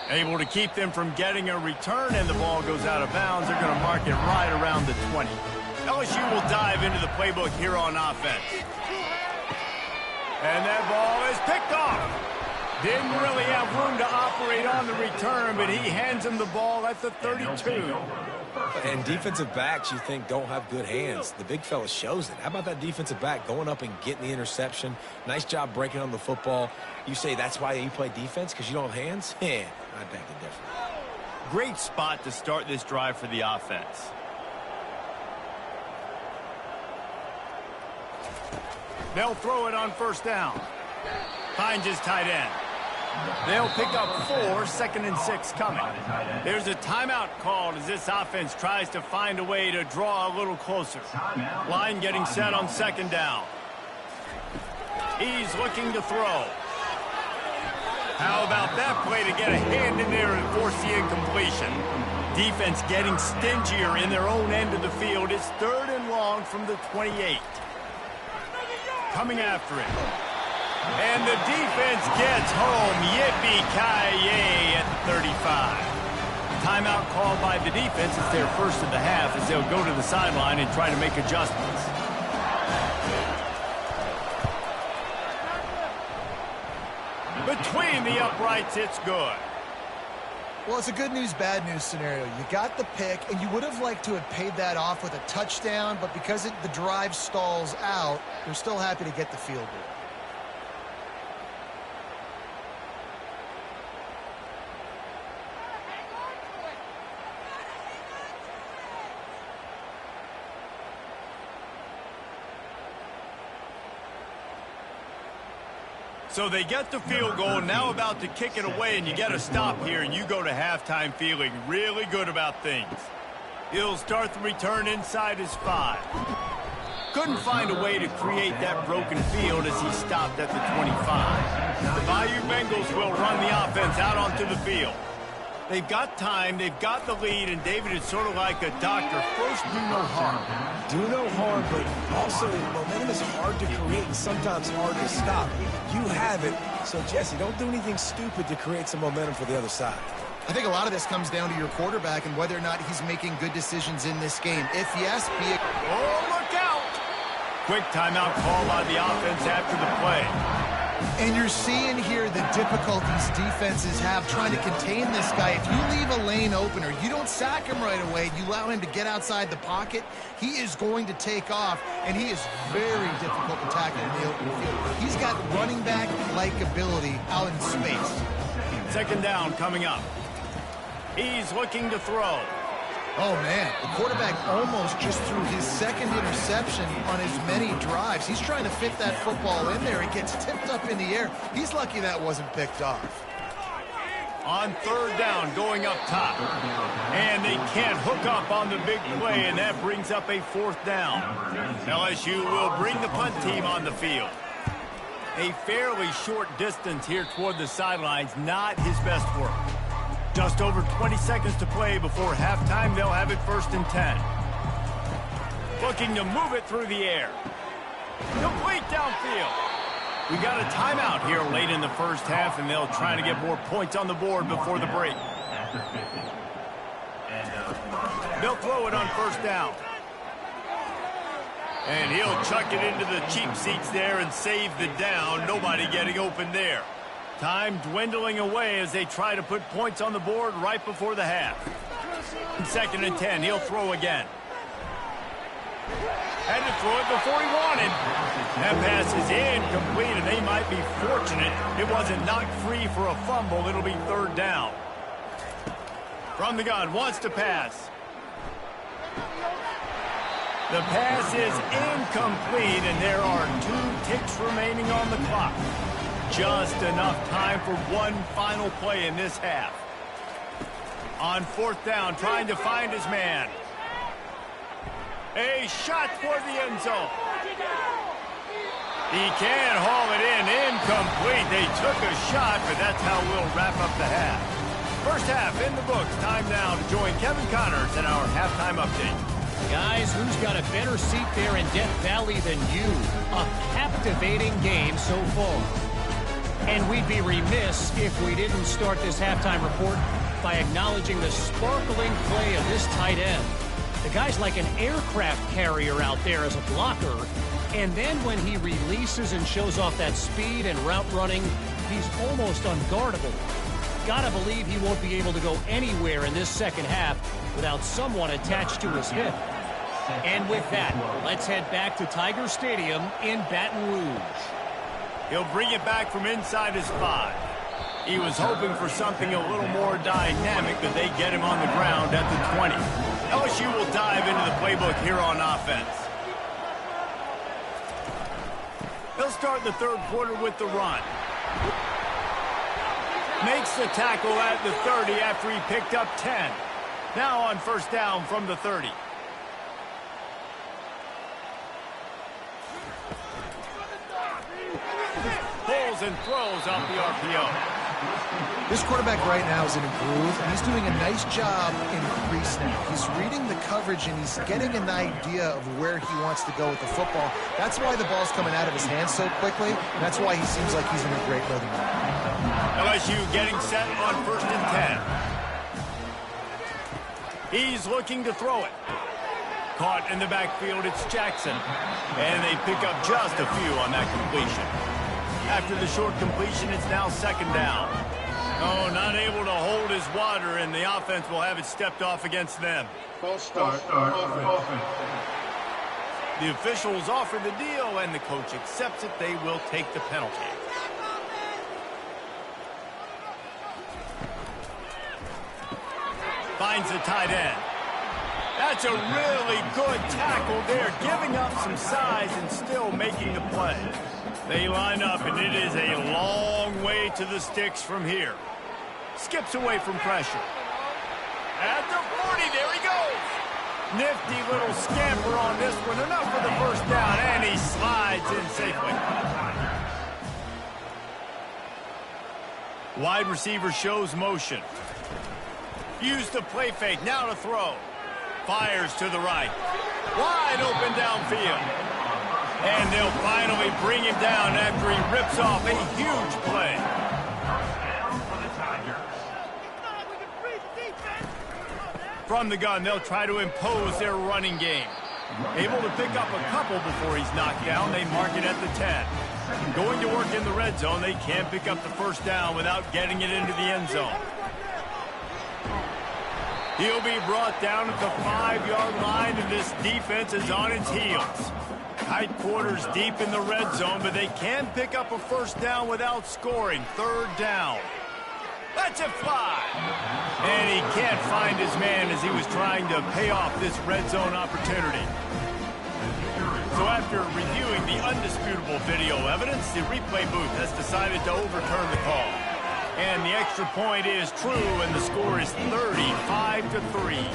Speaker 1: Able to keep them from getting a return, and the ball goes out of bounds. They're going to mark it right around the 20. LSU will dive into the playbook here on offense. And that ball is picked off. Didn't really have room to operate on the return, but he hands him the ball at the 32.
Speaker 3: And defensive backs, you think, don't have good hands. The big fella shows it. How about that defensive back going up and getting the interception? Nice job breaking on the football. You say that's why you play defense, because you don't have hands? Yeah, I beg to differ.
Speaker 1: Great spot to start this drive for the offense. They'll throw it on first down. Finds his tight end. They'll pick up 4, 2nd and 6 coming. There's a timeout called as this offense tries to find a way to draw a little closer. Line getting set on second down. He's looking to throw. How about that play to get a hand in there and force the incompletion? Defense getting stingier in their own end of the field. It's 3rd and long from the 28. Coming after it. And the defense gets home. Yippee-ki-yay at the 35. Timeout called by the defense. It's their first of the half as they'll go to the sideline and try to make adjustments. Between the uprights, it's good.
Speaker 2: Well, it's a good news, bad news scenario. You got the pick, and you would have liked to have paid that off with a touchdown, but because the drive stalls out, you're still happy to get the field goal.
Speaker 1: So they get the field goal, now about to kick it away, and you got to stop here, and you go to halftime feeling really good about things. He'll start the return inside his 5. Couldn't find a way to create that broken field as he stopped at the 25. The Bayou Bengals will run the offense out onto the field. They've got time, they've got the lead, and David, it's sort of like a doctor. First, do no harm.
Speaker 3: Do no harm, but also momentum is hard to create and sometimes hard to stop. You have it, so Jesse, don't do anything stupid to create some momentum for the other side.
Speaker 2: I think a lot of this comes down to your quarterback and whether or not he's making good decisions in this game. If yes, be it.
Speaker 1: Oh, look out! Quick timeout call on the offense after the play.
Speaker 2: And you're seeing here the difficulties defenses have trying to contain this guy. If you leave a lane open or you don't sack him right away, you allow him to get outside the pocket, he is going to take off, and he is very difficult to tackle in the open field. He's got running back-like ability out in space.
Speaker 1: 2nd down coming up. He's looking to throw.
Speaker 2: Oh, man, the quarterback almost just threw his 2nd interception on as many drives. He's trying to fit that football in there. It gets tipped up in the air. He's lucky that wasn't picked off.
Speaker 1: On 3rd down, going up top. And they can't hook up on the big play, and that brings up a 4th down. LSU will bring the punt team on the field. A fairly short distance here toward the sidelines, not his best work. Just over 20 seconds to play before halftime. They'll have it 1st and 10. Looking to move it through the air. Complete downfield. We got a timeout here late in the first half, and they'll try to get more points on the board before the break. They'll throw it on 1st down. And he'll chuck it into the cheap seats there and save the down. Nobody getting open there. Time dwindling away as they try to put points on the board right before the half. 2nd and 10, he'll throw again. Had to throw it before he wanted. That pass is incomplete, and they might be fortunate it wasn't knocked free for a fumble. It'll be 3rd down. From the gun, wants to pass. The pass is incomplete, and there are 2 ticks remaining on the clock. Just enough time for one final play in this half. On 4th down, trying to find his man. A shot toward the end zone. He can't haul it in. Incomplete. They took a shot, but that's how we'll wrap up the half. First half in the books. Time now to join Kevin Connors in our halftime update.
Speaker 4: Guys, who's got a better seat there in Death Valley than you? A captivating game so far. And we'd be remiss if we didn't start this halftime report by acknowledging the sparkling play of this tight end. The guy's like an aircraft carrier out there as a blocker, and then when he releases and shows off that speed and route running, he's almost unguardable. Gotta believe he won't be able to go anywhere in this second half without someone attached to his hip. And with that, let's head back to Tiger Stadium in Baton Rouge.
Speaker 1: He'll bring it back from inside his 5. He was hoping for something a little more dynamic, but they get him on the ground at the 20. LSU will dive into the playbook here on offense. They'll start the 3rd quarter with the run. Makes the tackle at the 30 after he picked up 10. Now on 1st down from the 30. circles and throws off the RPO.
Speaker 2: This quarterback right now is in a groove, and he's doing a nice job in the pre-snap. He's reading the coverage, and he's getting an idea of where he wants to go with the football. That's why the ball's coming out of his hands so quickly, and that's why he seems like he's in a great rhythm.
Speaker 1: LSU getting set on 1st and 10. He's looking to throw it. Caught in the backfield, it's Jackson. And they pick up just a few on that completion. After the short completion, it's now 2nd down. Oh, not able to hold his water, and the offense will have it stepped off against them.
Speaker 5: False start. Offense.
Speaker 1: The officials offer the deal, and the coach accepts it. They will take the penalty. Finds the tight end. That's a really good tackle there, giving up some size and still making the play. They line up, and it is a long way to the sticks from here. Skips away from pressure. At the 40, there he goes. Nifty little scamper on this one. Enough for the 1st down, and he slides in safely. Wide receiver shows motion. Use the play fake, now to throw. Fires to the right. Wide open downfield. And they'll finally bring him down after he rips off a huge play. From the gun, they'll try to impose their running game. Able to pick up a couple before he's knocked down. They mark it at the 10. Going to work in the red zone, they can't pick up the 1st down without getting it into the end zone. He'll be brought down at the 5-yard line, and this defense is on its heels. Tight quarters deep in the red zone, but they can pick up a 1st down without scoring. 3rd down. Lets it fly. And he can't find his man as he was trying to pay off this red zone opportunity. So after reviewing the undisputable video evidence, the replay booth has decided to overturn the call. And the extra point is true, and the score is 35-3.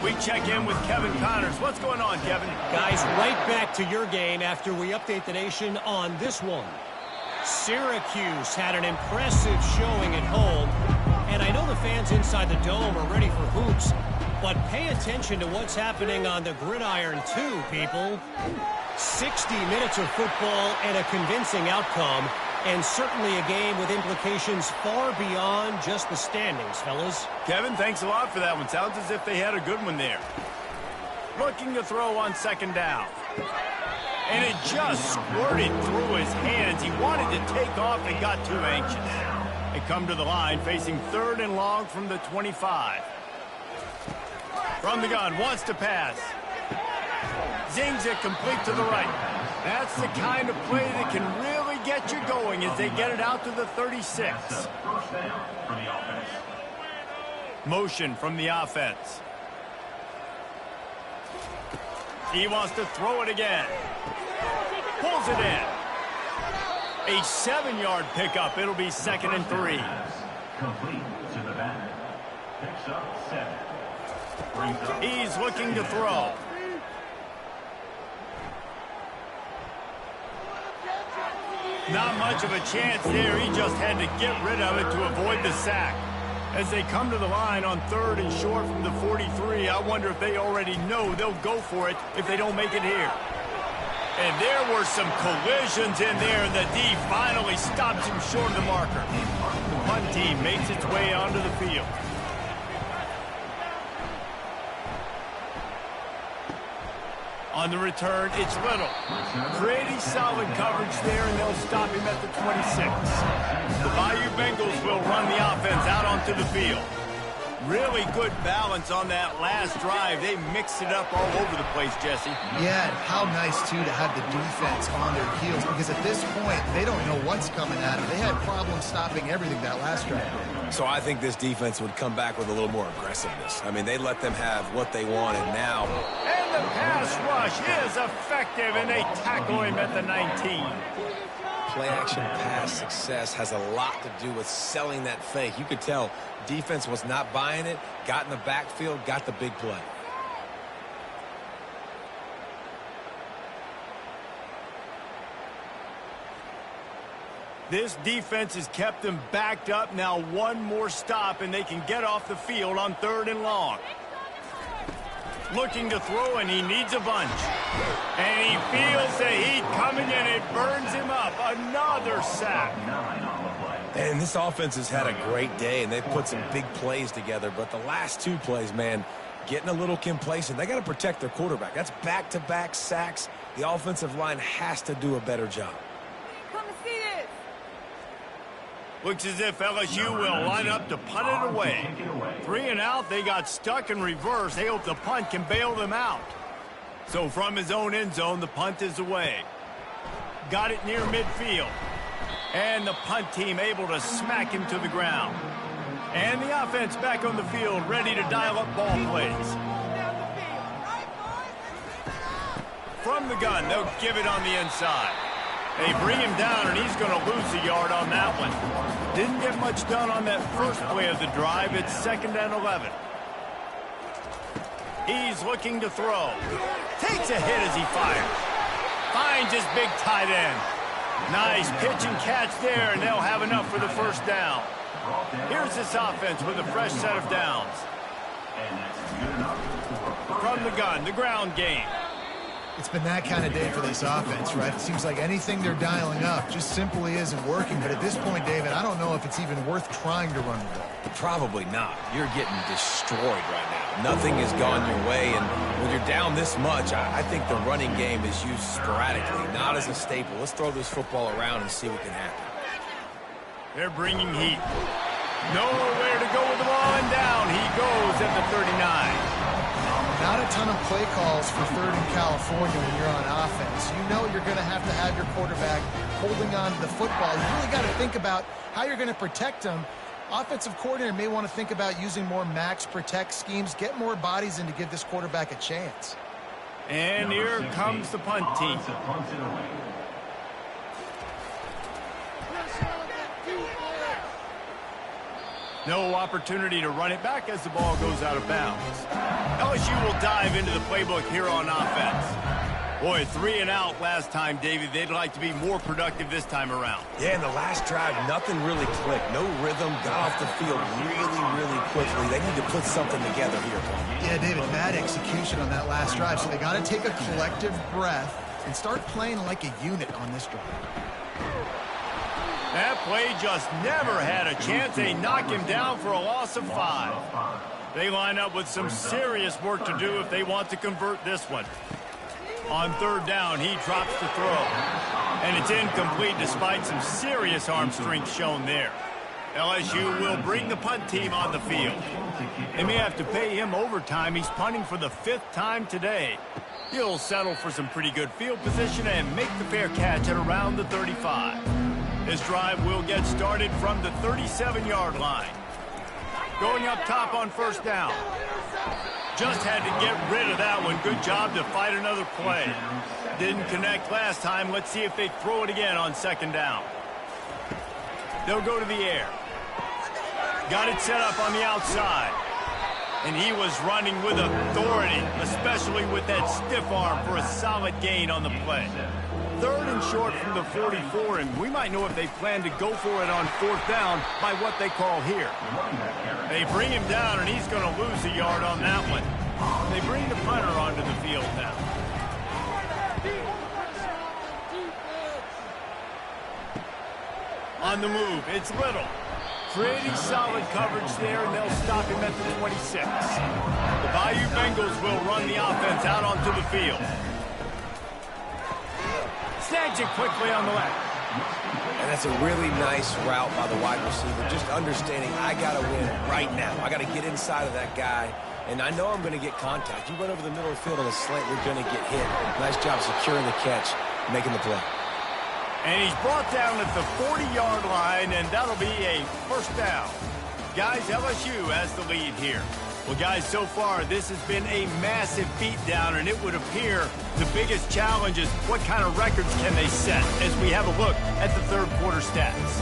Speaker 1: We check in with Kevin Connors. What's going on, Kevin?
Speaker 4: Guys, right back to your game after we update the nation on this one. Syracuse had an impressive showing at home, and I know the fans inside the dome are ready for hoops, but pay attention to what's happening on the gridiron too, people. 60 minutes of football and a convincing outcome, and certainly a game with implications far beyond just the standings, fellas.
Speaker 1: Kevin, thanks a lot for that one. Sounds as if they had a good one there. Looking to throw on 2nd down. And it just squirted through his hands. He wanted to take off and got too anxious. They come to the line facing 3rd and long from the 25. From the gun, wants to pass. Zings it complete to the right. That's the kind of play that can really get you going as they get it out to the 36. Motion from the offense. He wants to throw it again. Pulls it in. A 7-yard pickup. It'll be 2nd and 3.
Speaker 5: Complete to the back. Picks up 7.
Speaker 1: He's looking to throw. Not much of a chance there. He just had to get rid of it to avoid the sack. As they come to the line on 3rd and short from the 43, I wonder if they already know they'll go for it if they don't make it here. And there were some collisions in there, and the D finally stops him short of the marker. The punt team makes its way onto the field. On the return, it's Little. Pretty solid coverage there, and they'll stop him at the 26. The Bayou Bengals will run the offense out onto the field. Really good balance on that last drive. They mixed it up all over the place, Jesse.
Speaker 2: Yeah, and how nice, too, to have the defense on their heels, because at this point, they don't know what's coming at them. They had problems stopping everything that last drive.
Speaker 3: So I think this defense would come back with a little more aggressiveness. I mean, they let them have what they wanted now.
Speaker 1: And the pass rush is effective, and they tackle him at the 19.
Speaker 3: Play-action pass success has a lot to do with selling that fake. You could tell defense was not buying it, got in the backfield, got the big play.
Speaker 1: This defense has kept them backed up. Now one more stop, and they can get off the field on 3rd and long. Looking to throw, and he needs a bunch. And he feels the heat coming, and it burns him up. Another sack.
Speaker 3: And this offense has had a great day, and they've put some big plays together. But the last 2 plays, man, getting a little complacent. They got to protect their quarterback. That's back-to-back sacks. The offensive line has to do a better job.
Speaker 6: Come and see this.
Speaker 1: Looks as if LSU will line up to punt it away. 3 and out, they got stuck in reverse. They hope the punt can bail them out. So from his own end zone, the punt is away. Got it near midfield. And the punt team able to smack him to the ground. And the offense back on the field, ready to dial up ball plays. From the gun, they'll give it on the inside. They bring him down, and he's going to lose a yard on that one. Didn't get much done on that first play of the drive. It's 2nd and 11. He's looking to throw. Takes a hit as he fires. Finds his big tight end. Nice pitch and catch there, and they'll have enough for the first down. Here's this offense with a fresh set of downs. From the gun, the ground game.
Speaker 2: It's been that kind of day for this offense, right? It seems like anything they're dialing up just simply isn't working. But at this point, David, I don't know if it's even worth trying to run the ball.
Speaker 3: Probably not. You're getting destroyed right now. Nothing has gone your way, and when you're down this much, I think the running game is used sporadically, not as a staple. Let's throw this football around and see what can happen.
Speaker 1: They're bringing heat. Nowhere to go with the ball, and down he goes at the 39.
Speaker 2: Not a ton of play calls for 3rd and California when you're on offense. You know you're going to have your quarterback holding on to the football. You really got to think about how you're going to protect him. Offensive coordinator may want to think about using more max protect schemes, get more bodies in to give this quarterback a chance.
Speaker 1: And here comes the punt team. No opportunity to run it back as the ball goes out of bounds. LSU will dive into the playbook here on offense. Boy, 3 and out last time, David. They'd like to be more productive this time around.
Speaker 3: Yeah, in the last drive, nothing really clicked. No rhythm, got off the field really quickly. They need to put something together here, Paul.
Speaker 2: Yeah, David, bad execution on that last drive. So they got to take a collective breath and start playing like a unit on this drive.
Speaker 1: That play just never had a chance. They knock him down for a loss of 5. They line up with some serious work to do if they want to convert this one. On 3rd down, he drops the throw. And it's incomplete despite some serious arm strength shown there. LSU will bring the punt team on the field. They may have to pay him overtime. He's punting for the 5th time today. He'll settle for some pretty good field position and make the fair catch at around the 35. This drive will get started from the 37-yard line. Going up top on 1st down. Just had to get rid of that one. Good job to fight another play. Didn't connect last time. Let's see if they throw it again on 2nd down. They'll go to the air. Got it set up on the outside. And he was running with authority, especially with that stiff arm for a solid gain on the play. 3rd and short from the 44, and we might know if they plan to go for it on 4th down by what they call here. They bring him down, and he's going to lose a yard on that one. They bring the punter onto the field now. On the move, it's Little. Pretty solid coverage there, and they'll stop him at the 26. The Bayou Bengals will run the offense out onto the field. Snags it quickly on the left.
Speaker 3: And that's a really nice route by the wide receiver. Just understanding I got to win right now. I got to get inside of that guy. And I know I'm going to get contact. You run over the middle of the field on a slant, you're going to get hit. Nice job securing the catch, making the play.
Speaker 1: And he's brought down at the 40-yard line, and that'll be a 1st down. Guys, LSU has the lead here. Well, guys, so far, this has been a massive beatdown, and it would appear the biggest challenge is what kind of records can they set as we have a look at the 3rd quarter stats.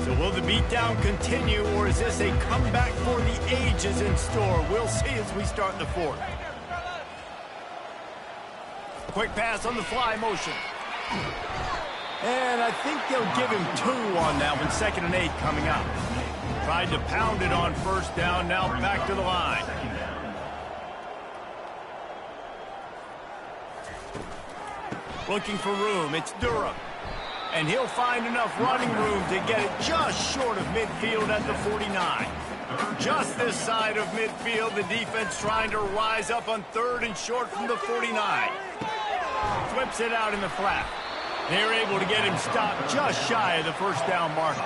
Speaker 1: So will the beatdown continue, or is this a comeback for the ages in store? We'll see as we start the 4th. Quick pass on the fly motion. And I think they'll give him 2 on that one, 2nd and 8 coming up. Tried to pound it on 1st down, now back to the line. Looking for room, it's Durham. And he'll find enough running room to get it just short of midfield at the 49. Just this side of midfield, the defense trying to rise up on 3rd and short from the 49. Flips it out in the flat. They're able to get him stopped just shy of the 1st down marker.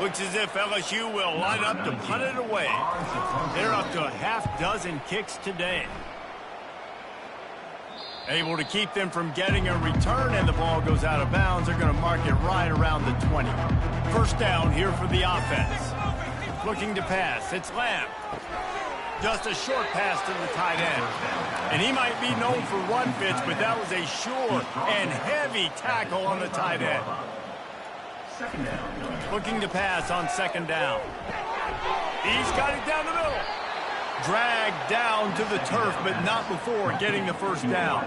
Speaker 1: Looks as if LSU will line up to punt it away. They're up to a half-dozen kicks today. Able to keep them from getting a return, and the ball goes out of bounds. They're going to mark it right around the 20. 1st down here for the offense. Looking to pass. It's Lamb. Just a short pass to the tight end. And he might be known for run fits, but that was a sure and heavy tackle on the tight end. Looking to pass on 2nd down. He's got it down the middle. Dragged down to the turf, but not before getting the 1st down.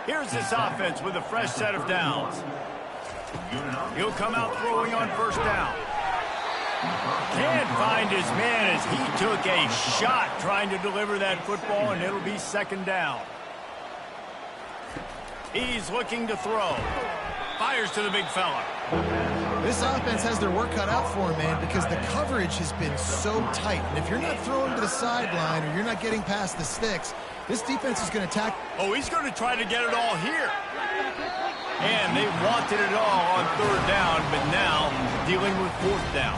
Speaker 1: Here's this offense with a fresh set of downs. He'll come out throwing on 1st down. Can't find his man as he took a shot trying to deliver that football, and it'll be 2nd down. He's looking to throw. Fires to the big fella.
Speaker 2: This offense has their work cut out for him, man, because the coverage has been so tight. And if you're not throwing to the sideline or you're not getting past the sticks, this defense is going to attack.
Speaker 1: Oh, he's going to try to get it all here. And they wanted it all on 3rd down, but now dealing with 4th down.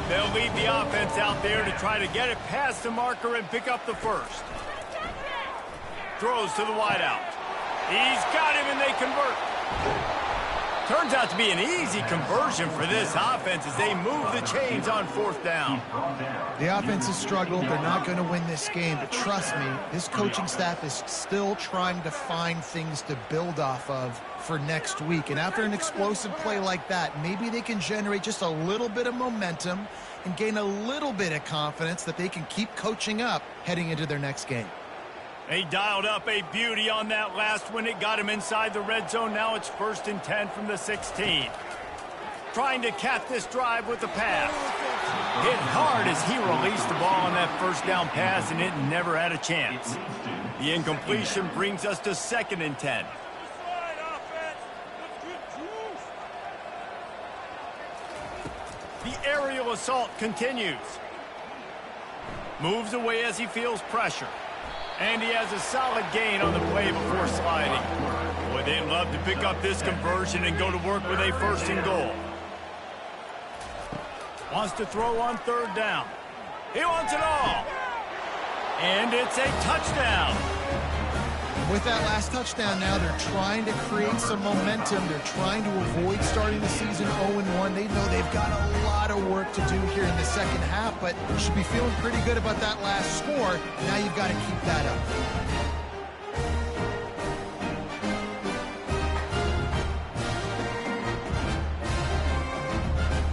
Speaker 1: They'll lead the offense out there to try to get it past the marker and pick up the 1st. Throws to the wideout. He's got him, and they convert. Turns out to be an easy conversion for this offense as they move the chains on 4th down.
Speaker 2: The offense has struggled. They're not going to win this game, but trust me, this coaching staff is still trying to find things to build off of for next week. And after an explosive play like that, maybe they can generate just a little bit of momentum and gain a little bit of confidence that they can keep coaching up heading into their next game.
Speaker 1: They dialed up a beauty on that last one. It got him inside the red zone. Now it's 1st and 10 from the 16. Trying to cap this drive with the pass. Hit hard as he released the ball on that 1st down pass, and it never had a chance. The incompletion brings us to 2nd and 10. The aerial assault continues. Moves away as he feels pressure. And he has a solid gain on the play before sliding. Boy, they'd love to pick up this conversion and go to work with a 1st and goal. Wants to throw on 3rd down. He wants it all. And it's a touchdown.
Speaker 2: With that last touchdown now, they're trying to create some momentum. They're trying to avoid starting the season 0-1. They know they've got a lot of work to do here in the 2nd half, but you should be feeling pretty good about that last score. Now you've got to keep that up.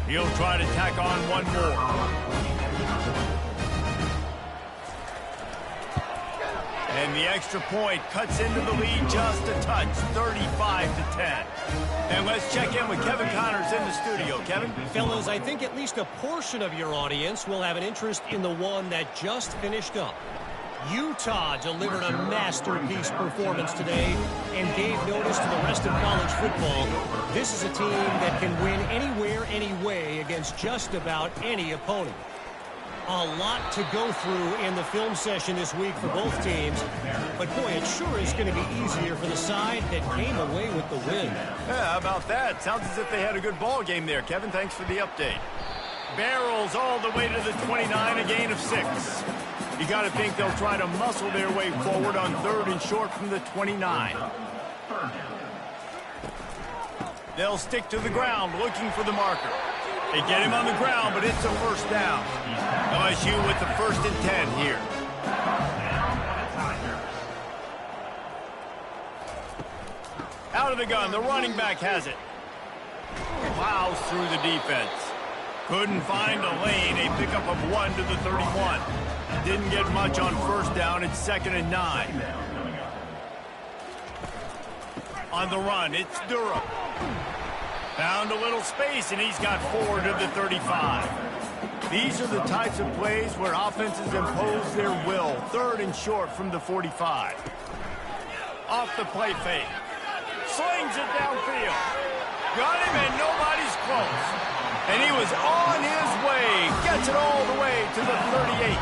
Speaker 1: He'll try to tack on one more. And the extra point cuts into the lead just a touch, 35-10. And let's check in with Kevin Connors in the studio. Kevin?
Speaker 4: Fellas, I think at least a portion of your audience will have an interest in the one that just finished up. Utah delivered a masterpiece performance today and gave notice to the rest of college football. This is a team that can win anywhere, anyway against just about any opponent. A lot to go through in the film session this week for both teams. But, boy, it sure is going to be easier for the side that came away with the win.
Speaker 1: Yeah, how about that? Sounds as if they had a good ball game there. Kevin, thanks for the update. Barrels all the way to the 29, a gain of 6. You got to think they'll try to muscle their way forward on 3rd and short from the 29. They'll stick to the ground looking for the marker. They get him on the ground, but it's a 1st down. LSU with the 1st and 10 here. Out of the gun, the running back has it. Plows through the defense. Couldn't find a lane, a pickup of 1 to the 31. Didn't get much on 1st down, it's 2nd and 9. On the run, it's Durham. Found a little space, and he's got 4 to the 35. These are the types of plays where offenses impose their will. 3rd and short from the 45. Off the play fake. Slings it downfield. Got him, and nobody's close. And he was on his way. Gets it all the way to the 38.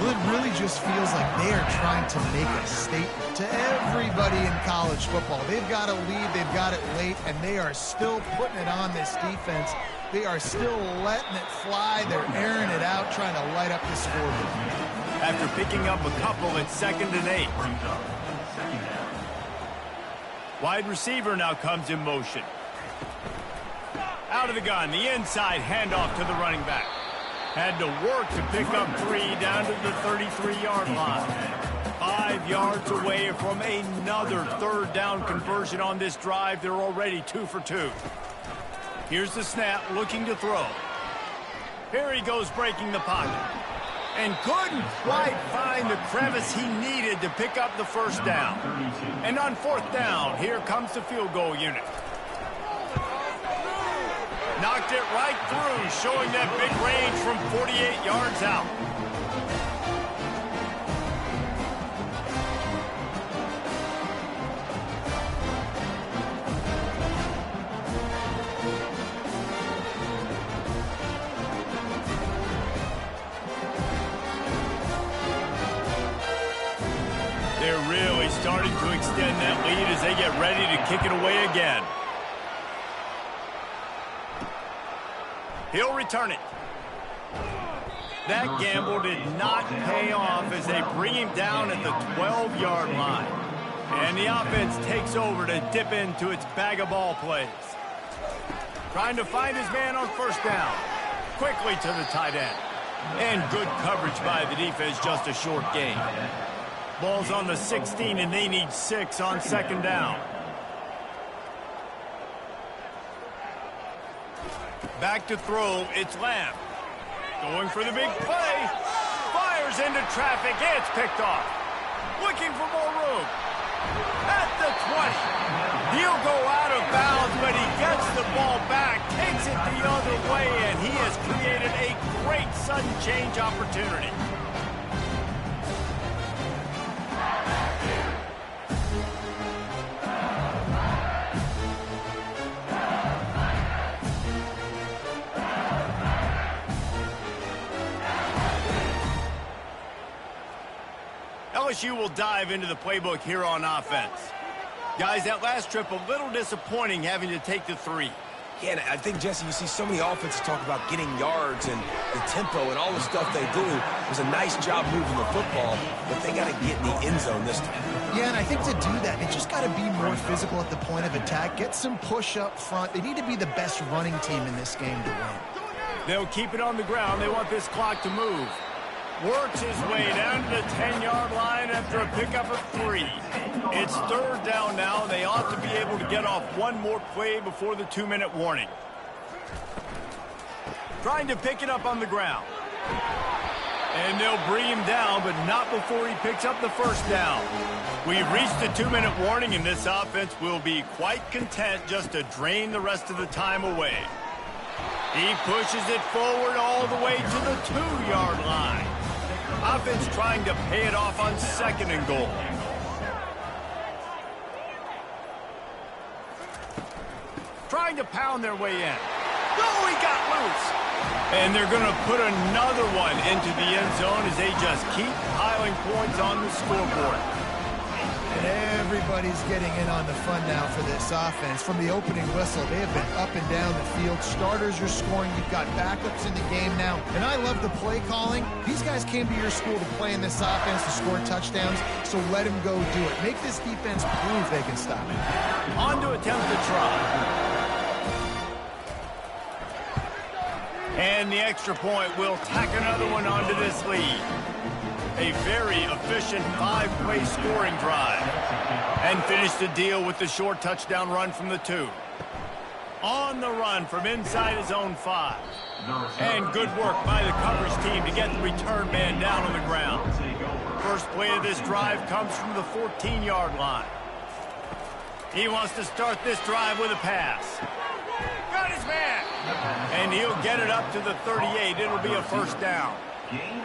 Speaker 2: Well, it really just feels like they are trying to make a statement to everybody in college football. They've got a lead, they've got it late, and they are still putting it on this defense. They are still letting it fly. They're airing it out, trying to light up the scoreboard.
Speaker 1: After picking up a couple, it's 2nd and 8. Wide receiver now comes in motion. Out of the gun, the inside handoff to the running back. Had to work to pick up 3 down to the 33-yard line. 5 yards away from another 3rd down conversion on this drive. They're already 2 for 2. Here's the snap, looking to throw. Here he goes, breaking the pocket. And couldn't quite find the crevice he needed to pick up the 1st down. And on 4th down, here comes the field goal unit. Knocked it right through, showing that big range from 48 yards out. They're really starting to extend that lead as they get ready to kick it away again. He'll return it. That gamble did not pay off as they bring him down at the 12-yard line. And the offense takes over to dip into its bag of ball plays. Trying to find his man on 1st down. Quickly to the tight end. And good coverage by the defense, just a short gain. Ball's on the 16, and they need 6 on 2nd down. Back to throw, it's Lamb. Going for the big play. Fires into traffic, it's picked off. Looking for more room. At the 20. He'll go out of bounds, but he gets the ball back, takes it the other way, and he has created a great sudden change opportunity. LSU will dive into the playbook here on offense. Guys, that last trip a little disappointing having to take the 3.
Speaker 3: Yeah, and I think, Jesse, you see so many offenses talk about getting yards and the tempo and all the stuff they do. It was a nice job moving the football, but they got to get in the end zone this time.
Speaker 2: Yeah, and I think to do that, they just got to be more physical at the point of attack, get some push up front. They need to be the best running team in this game to win.
Speaker 1: They'll keep it on the ground. They want this clock to move. Works his way down to the 10-yard line after a pickup of 3. It's 3rd down now. They ought to be able to get off one more play before the 2-minute warning. Trying to pick it up on the ground. And they'll bring him down, but not before he picks up the 1st down. We've reached the 2-minute warning, and this offense will be quite content just to drain the rest of the time away. He pushes it forward all the way to the 2-yard line. Offense trying to pay it off on 2nd and goal. Trying to pound their way in. Oh, he got loose. And they're going to put another one into the end zone as they just keep piling points on the scoreboard.
Speaker 2: And everybody's getting in on the fun now for this offense. From the opening whistle, they have been up and down the field. Starters are scoring. You've got backups in the game now. And I love the play calling. These guys came to your school to play in this offense to score touchdowns, so let them go do it. Make this defense prove they can stop it.
Speaker 1: On to attempt to try. And the extra point will tack another one onto this lead. A very efficient 5-play scoring drive. And finish the deal with the short touchdown run from the 2. On the run from inside his own 5. And good work by the coverage team to get the return man down on the ground. First play of this drive comes from the 14-yard line. He wants to start this drive with a pass. Got his man. And he'll get it up to the 38. It'll be a first down.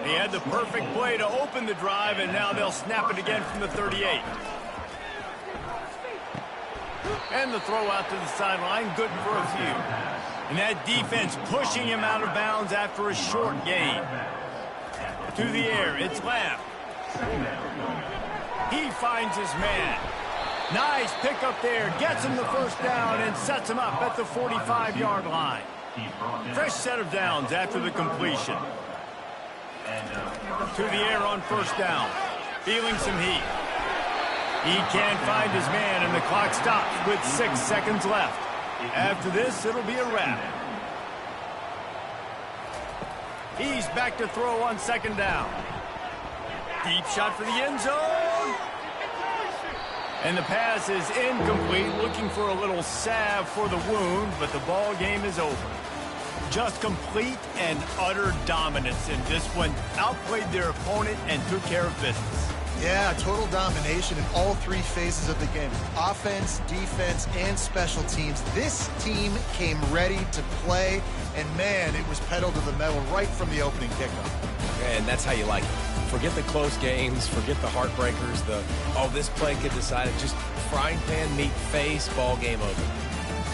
Speaker 1: He had the perfect play to open the drive, and now they'll snap it again from the 38. And the throw out to the sideline, good for a few. And that defense pushing him out of bounds after a short gain. To the air, it's Lamb. He finds his man. Nice pickup there, gets him the first down and sets him up at the 45-yard line. Fresh set of downs after the completion. To the air on first down. Feeling some heat. He can't find his man, and the clock stops with 6 seconds left. After this, it'll be a wrap. He's back to throw on second down. Deep shot for the end zone. And the pass is incomplete, looking for a little salve for the wound, but the ball game is over. Just complete and utter dominance in this one. Outplayed their opponent and took care of business.
Speaker 2: Yeah, total domination in all three phases of the game. Offense, defense, and special teams. This team came ready to play, and man, it was pedal to the metal right from the opening kickoff.
Speaker 3: And that's how you like it. Forget the close games, forget the heartbreakers, this play could decide it. Just frying pan, meat face, ball game over.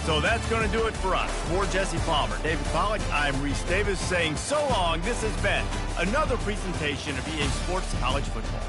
Speaker 1: So that's going to do it for us. For Jesse Palmer, David Pollack, I'm Reese Davis saying so long. This has been another presentation of EA Sports College Football.